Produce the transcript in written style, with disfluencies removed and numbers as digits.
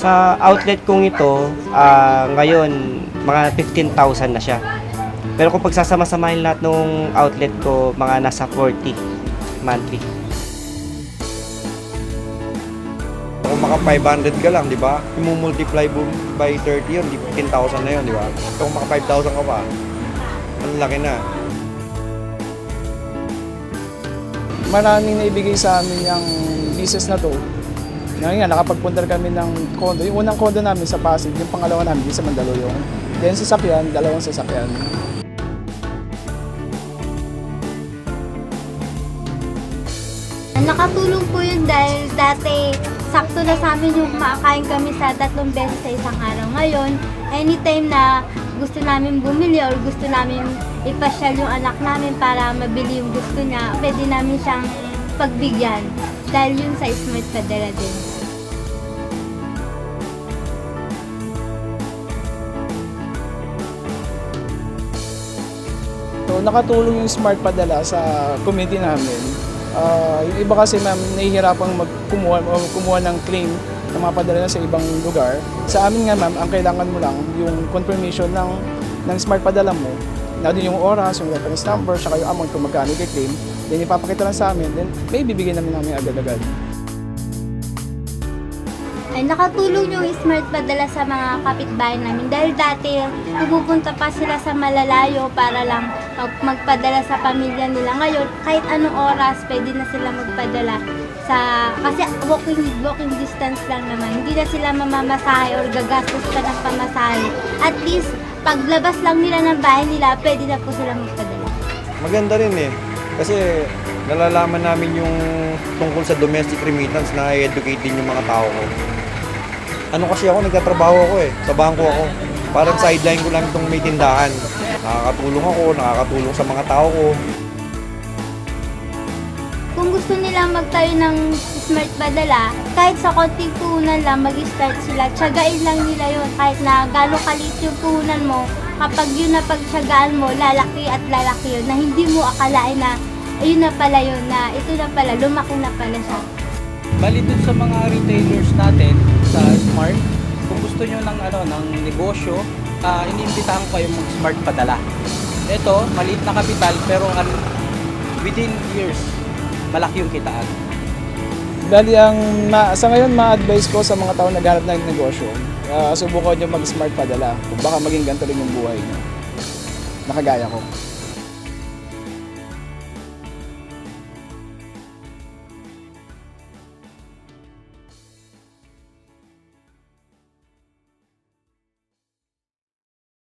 Sa outlet kong ito, ngayon, mga 15,000 na siya. Pero kung pagsasama-samahin lahat ng outlet ko, mga nasa 40 monthly. Kung maka 500 ka lang, di ba? I-multiply by 30 yun, 15,000 na yun, di ba? So, kung maka 5,000 ka pa, ang laki na. Maraming naibigay sa amin yung business na to. Ngayon nga, nakapagpundar kami ng condo. Yung unang condo namin sa Pasig, yung pangalawa namin sa Mandaluyong. Then sasakyan, dalawang sasakyan. Nakatulong po yun dahil dati sakto na sa amin yung makakain kami sa 3 beses sa isang araw. Ngayon, anytime na gusto namin bumili or gusto namin ipasyal yung anak namin para mabili yung gusto niya, pwede namin siyang pagbigyan dahil yun sa Smart Padala din. So, nakatulong yung Smart Padala sa community namin. Yung iba kasi ma'am, nahihirapang kumuha ng claim na mapadala na sa ibang lugar. Sa amin nga ma'am, ang kailangan mo lang yung confirmation ng Smart Padala mo, na din yung oras, yung reference number, saka yung amount kung magkano i-claim. Then ipapakita lang sa amin, then may bibigyan namin agad-agad. Ay, nakatulong yung Smart Padala sa mga kapitbahay namin dahil dati pupunta pa sila sa malalayo para lang magpadala sa pamilya nila. Ngayon, kahit anong oras, pwede na sila magpadala kasi walking distance lang naman. Hindi na sila mamamasahe or gagastos pa ng pamasahe. At least, paglabas lang nila ng bahay nila, pwede na po sila magpadala. Maganda rin eh. Kasi nalalaman namin yung tungkol sa domestic remittance na i-educate din yung mga tao ko. Ano kasi ako, nagtatrabaho ako sa bangko ako. Parang sideline ko lang itong may tindahan. Nakakatulong sa mga tao ko. Kung gusto nilang magtayo ng Smart Padala, kahit sa konting puhunan lang mag-start sila, tiyagain lang nila yun. Kahit na gano'ng kalit yung puhunan mo, kapag yun na pagtiyagaan mo, lalaki at lalaki yun, na hindi mo akalain na ayun na pala yun, na ito na pala, lumaki na pala siya. Bali dun sa mga retailers natin sa Smart, kung gusto nyo ng negosyo, iniimbitahan ko kayong mag-Smart Padala. Ito, maliit na kapital pero within years, malaki yung kitaan. Bali, sa ngayon, ma-advise ko sa mga tao na naghanap ng negosyo, subukan nyo mag-Smart Padala. Kung baka maging ganito rin yung buhay nyo. Nakagaya ko.